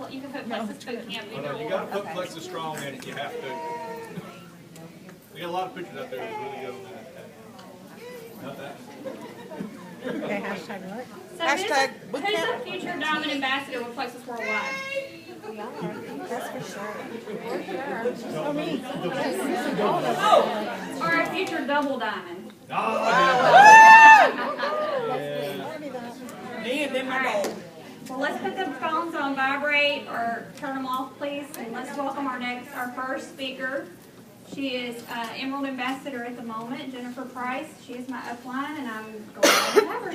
you can put Plexus Boot Camp Well, either no, you or. got to put Plexus Strong in it. You have to. We got a lot of pictures out there that's really good on that. Not that. Okay, hashtag what? So who's a future Diamond Ambassador with Plexus Worldwide? We are. That's for sure. For sure. Oh, me. Oh, or a future Double Diamond. Oh, All right. Well, let's put the phones on vibrate or turn them off, please, and let's welcome our first speaker. She is Emerald Ambassador at the moment, Jennifer Price. She is my upline, and I'm going to have her.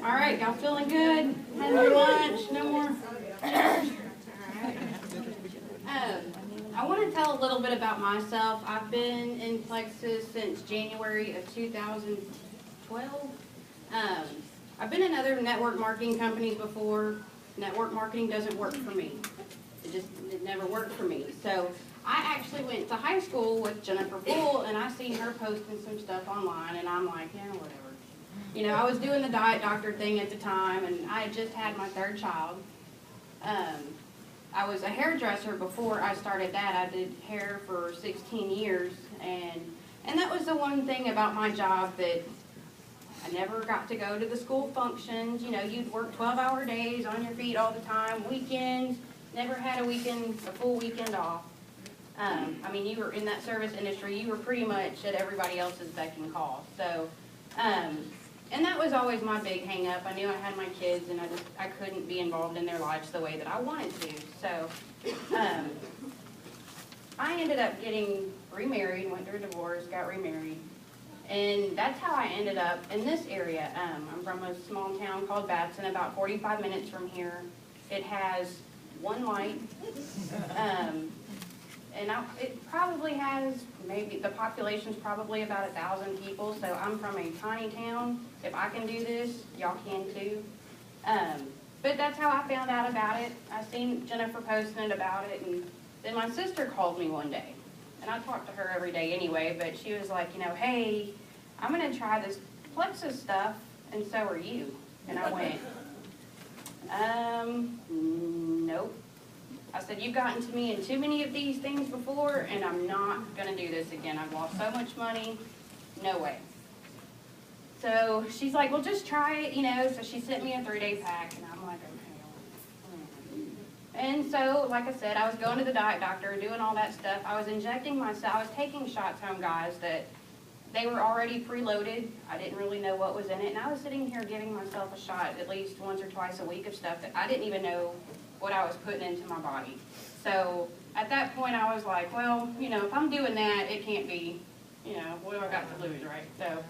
All right, y'all feeling good? Had your lunch? No more? I want to tell a little bit about myself. I've been in Plexus since January of 2012. I've been in other network marketing companies before. Network marketing doesn't work for me. It never worked for me. So I actually went to high school with Jennifer Bull, and I seen her posting some stuff online, and I'm like, yeah, whatever. You know, I was doing the diet doctor thing at the time, and I had just had my third child. I was a hairdresser before I started that. I did hair for 16 years, and that was the one thing about my job that I never got to go to the school functions. You know, you'd work 12-hour days on your feet all the time, weekends, never had a full weekend off. I mean, you were in that service industry, you were pretty much at everybody else's beck and call. So, and that was always my big hang up. I knew I had my kids, and I couldn't be involved in their lives the way that I wanted to. So I ended up getting remarried, went through a divorce, got remarried. And that's how I ended up in this area. I'm from a small town called Batson, about 45 minutes from here. It has one light. And it probably has, maybe, the population's probably about 1,000 people, so I'm from a tiny town. If I can do this, y'all can too. But that's how I found out about it. I seen Jennifer posting about it, and then my sister called me one day. And I talk to her every day anyway, but she was like, you know, hey, I'm going to try this Plexus stuff, and so are you. And I went, nope. I said, you've gotten to me in too many of these things before, and I'm not going to do this again. I've lost so much money. No way. So she's like, well, just try it, you know. So she sent me a 3-day pack, and I'm like, okay. And so, like I said, I was going to the diet doctor, doing all that stuff. I was injecting myself. I was taking shots home, guys, that they were already preloaded. I didn't really know what was in it. And I was sitting here giving myself a shot at least once or twice a week of stuff that I didn't even know what I was putting into my body. So at that point I was like, well, you know, if I'm doing that, it can't be, you know, what do I got to lose, right? So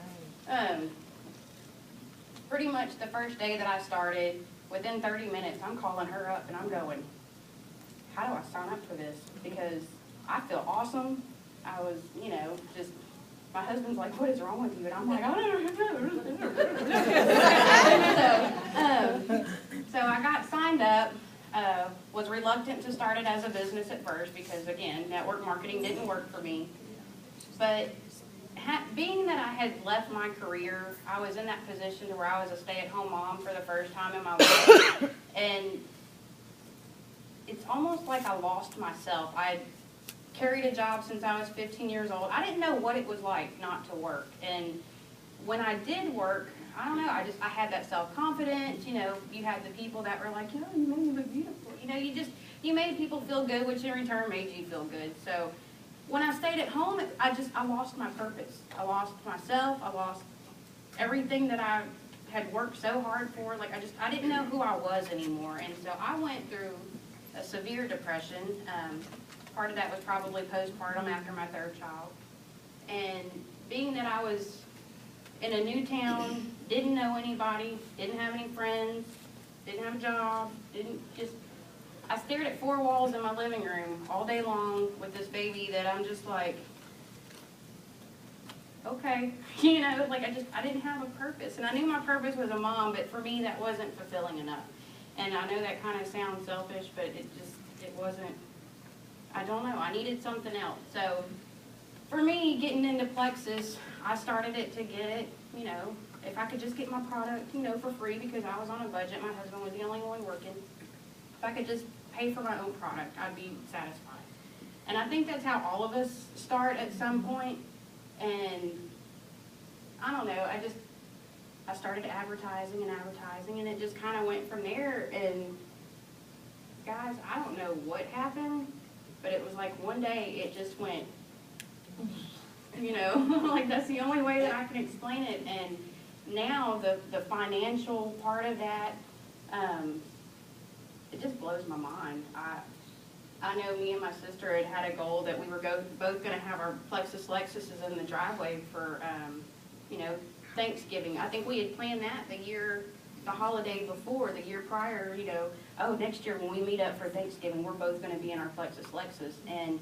pretty much the first day that I started, within 30 minutes, I'm calling her up and I'm going, how do I sign up for this? Because I feel awesome. I was, you know, just, my husband's like, what is wrong with you? And I'm like, I don't know. So I got signed up. Was reluctant to start it as a business at first because, again, network marketing didn't work for me. But being that I had left my career, I was in that position to where I was a stay-at-home mom for the first time in my life. And it's almost like I lost myself. I had carried a job since I was 15 years old. I didn't know what it was like not to work. And when I did work, I don't know, I had that self-confidence, you know, you had the people that were like, you know, you made me look beautiful. You know, you made people feel good, which in return made you feel good. So when I stayed at home, I lost my purpose. I lost myself. I lost everything that I had worked so hard for. Like, I didn't know who I was anymore. And so I went through a severe depression. Part of that was probably postpartum after my third child. And being that I was in a new town, didn't know anybody, didn't have any friends, didn't have a job, stared at 4 walls in my living room all day long with this baby that I'm just like, okay, you know, like I didn't have a purpose. And I knew my purpose was a mom, but for me that wasn't fulfilling enough. And I know that kind of sounds selfish, but it wasn't, I don't know, I needed something else. So for me, getting into Plexus, I started it to get it, you know, if I could just get my product, you know, for free because I was on a budget. My husband was the only one working. If I could just pay for my own product, I'd be satisfied. And I think that's how all of us start at some point. And I don't know, I started advertising, and it just kind of went from there. And guys, I don't know what happened, but it was like one day it just went, you know, like that's the only way that I can explain it. And now the financial part of that, it just blows my mind. I know me and my sister had a goal that we were both going to have our Plexus Lexuses in the driveway for, you know, Thanksgiving. I think we had planned that the holiday before, the year prior, you know, oh, next year when we meet up for Thanksgiving, we're both going to be in our Plexus Lexus. And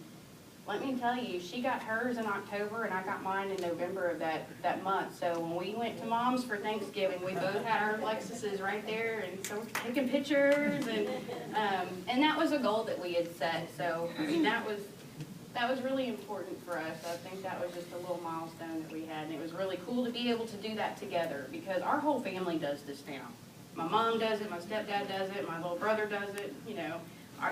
let me tell you, she got hers in October and I got mine in November of that month. So when we went to Mom's for Thanksgiving, we both had our Lexuses right there, and so we're taking pictures, and that was a goal that we had set. So I mean, that was really important for us. I think that was just a little milestone that we had, and it was really cool to be able to do that together because our whole family does this now. My mom does it, my stepdad does it, my little brother does it, you know.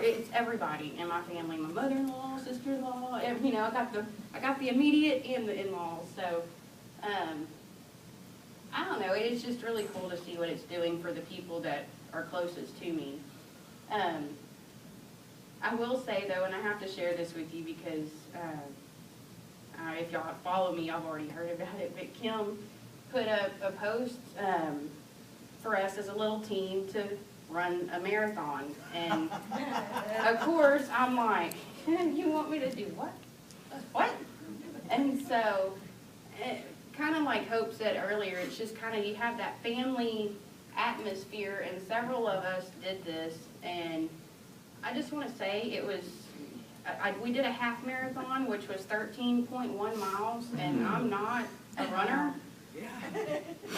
It's everybody in my family, my mother-in-law, sister-in-law, you know, I got the immediate and the in-laws. So, I don't know, it's just really cool to see what it's doing for the people that are closest to me. I will say though, and I have to share this with you because if y'all follow me, I've already heard about it, but Kim put up a post for us as a little team to run a marathon. And of course, I'm like, you want me to do what? What? And so, kind of like Hope said earlier, it's just kind of, you have that family atmosphere, and several of us did this. And I just want to say it was, we did a half marathon, which was 13.1 miles, and I'm not a runner.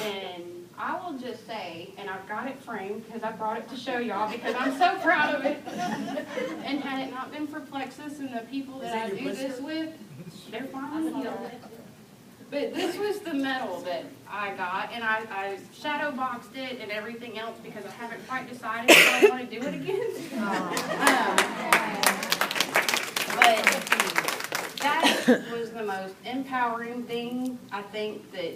And I will just say, and I've got it framed because I brought it to show y'all because I'm so proud of it. And had it not been for Plexus and the people that I do this with, they're finally healed. But this was the medal that I got, and I shadow boxed it and everything else because I haven't quite decided if I want to do it again. But that was the most empowering thing. I think that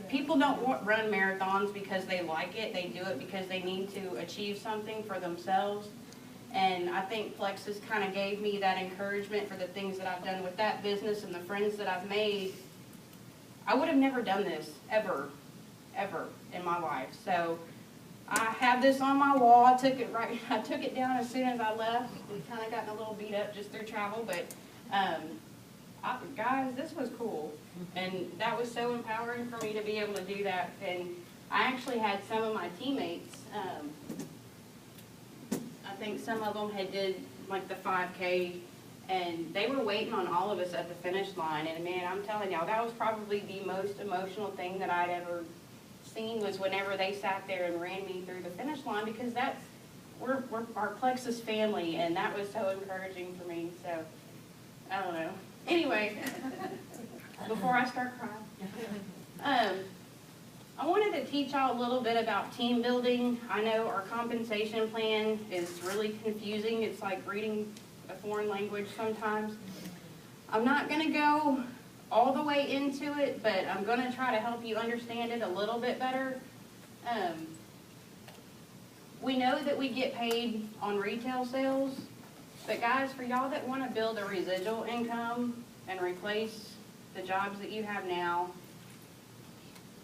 people don't run marathons because they like it. They do it because they need to achieve something for themselves. And I think Plexus kind of gave me that encouragement for the things that I've done with that business and the friends that I've made. I would have never done this ever in my life. So I have this on my wall. I took it down as soon as I left. We've kind of gotten a little beat up just through travel, but guys, this was cool. And that was so empowering for me to be able to do that. And I actually had some of my teammates, I think some of them had did like the 5K, and they were waiting on all of us at the finish line. And man, I'm telling y'all, that was probably the most emotional thing that I'd ever seen, was whenever they sat there and ran me through the finish line, because we're our Plexus family, and that was so encouraging for me. So, I don't know. Anyway, before I start crying, I wanted to teach y'all a little bit about team building. I know our compensation plan is really confusing. It's like reading a foreign language sometimes. I'm not going to go all the way into it, but I'm going to try to help you understand it a little bit better. We know that we get paid on retail sales, but guys, for y'all that want to build a residual income and replace the jobs that you have now,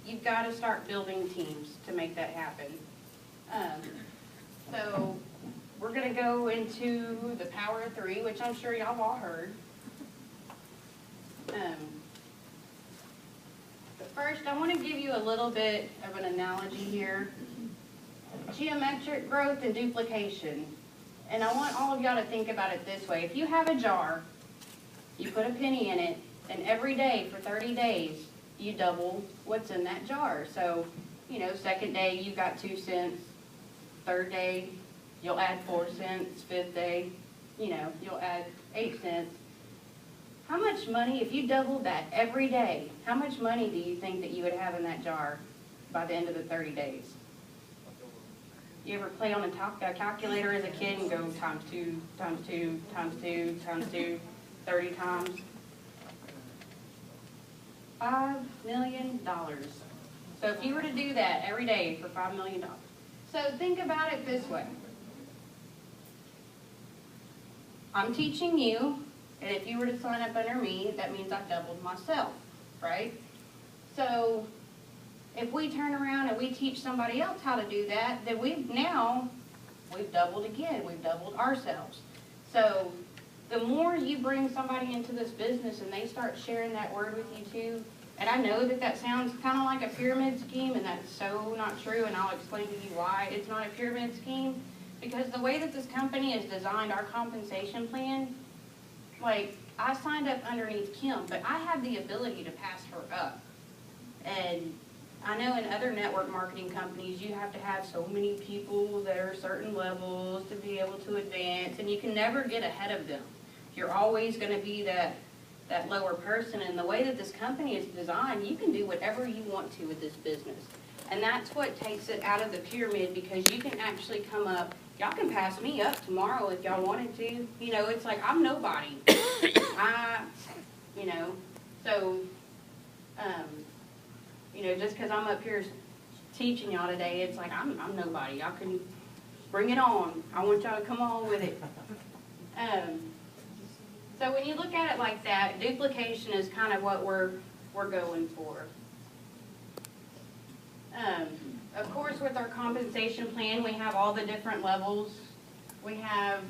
you've got to start building teams to make that happen. So we're going to go into the power of 3, which I'm sure y'all have all heard. But first, I want to give you a little bit of an analogy here. Geometric growth and duplication. And I want all of y'all to think about it this way. If you have a jar, you put a penny in it, and every day for 30 days, you double what's in that jar. So, second day, you got 2 cents. Third day, you'll add 4 cents. Fifth day, you'll add 8 cents. How much money, if you doubled that every day, how much money do you think that you would have in that jar by the end of the 30 days? You ever play on a calculator as a kid and go times 2, times 2, times 2, times 2, 30 times? $5 million. So if you were to do that every day for $5 million. So think about it this way. I'm teaching you, and if you were to sign up under me, that means I've doubled myself, right? So if we turn around and we teach somebody else how to do that, then we've doubled again. We've doubled ourselves. So the more you bring somebody into this business and they start sharing that word with you too, and I know that sounds kind of like a pyramid scheme, and that's so not true, and I'll explain to you why it's not a pyramid scheme. Because the way that this company has designed our compensation plan, like, I signed up underneath Kim, but I have the ability to pass her up. And I know in other network marketing companies, you have to have so many people that are certain levels to be able to advance, and you can never get ahead of them. You're always going to be that lower person, and the way that this company is designed, you can do whatever you want to with this business. And that's what takes it out of the pyramid, because you can actually come up, y'all can pass me up tomorrow if y'all wanted to. It's like, I'm nobody. Just because I'm up here teaching y'all today, it's like, I'm nobody. Y'all can bring it on. I want y'all to come on with it. So when you look at it like that, duplication is kind of what we're going for. Of course, with our compensation plan, we have all the different levels. We have,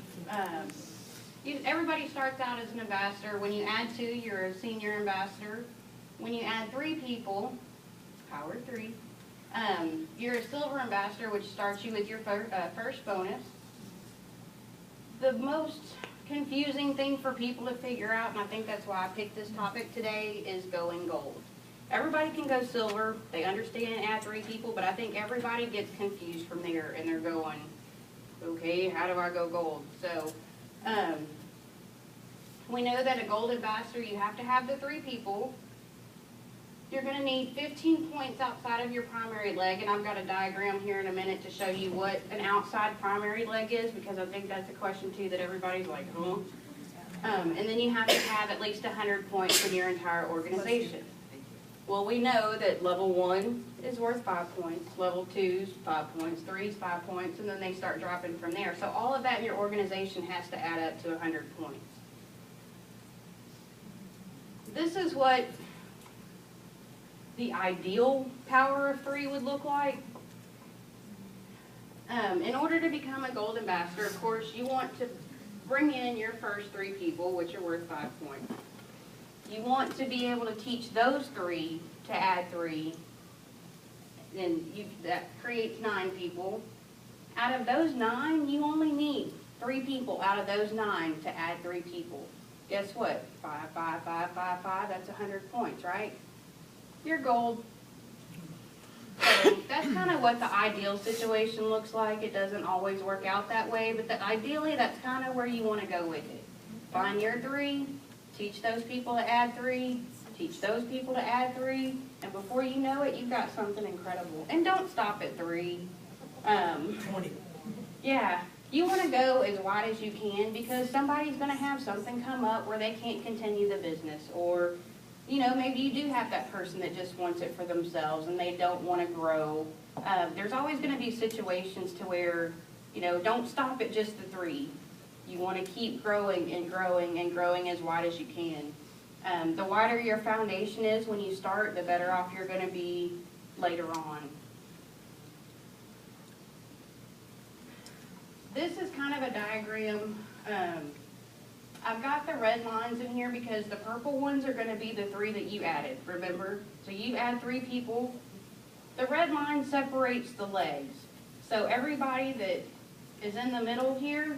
everybody starts out as an ambassador. When you add 2, you're a senior ambassador. When you add 3 people, power 3, you're a silver ambassador, which starts you with your first bonus. The most confusing thing for people to figure out, and I think that's why I picked this topic today, is going gold. Everybody can go silver. They understand add 3 people, but I think everybody gets confused from there, and they're going, okay, how do I go gold? So we know that a gold ambassador, you have to have the 3 people. You're going to need 15 points outside of your primary leg, and I've got a diagram here in a minute to show you what an outside primary leg is, because I think that's a question too that everybody's like, huh? And then you have to have at least 100 points in your entire organization. Well, we know that level 1 is worth 5 points, level 2's 5 points, 3's 5 points, and then they start dropping from there. So all of that in your organization has to add up to 100 points. This is what the ideal power of 3 would look like. In order to become a gold ambassador, of course, you want to bring in your first 3 people, which are worth 5 points. You want to be able to teach those 3 to add 3. Then that creates 9 people. Out of those 9, you only need 3 people out of those 9 to add 3 people. Guess what? 5, 5, 5, 5, 5, that's 100 points, right? You're gold. So that's kind of what the ideal situation looks like. It doesn't always work out that way, but ideally that's kind of where you want to go with it. Find your 3, teach those people to add 3, teach those people to add 3, and before you know it, you've got something incredible. And don't stop at 3. 20. Yeah, you want to go as wide as you can, because somebody's going to have something come up where they can't continue the business, or maybe you do have that person that just wants it for themselves and they don't want to grow. There's always going to be situations to where, don't stop at just the 3. You want to keep growing and growing and growing as wide as you can. The wider your foundation is when you start, the better off you're going to be later on. This is kind of a diagram. I've got the red lines in here because the purple ones are going to be the 3 that you added, remember? So you add 3 people. The red line separates the legs. So everybody that is in the middle here,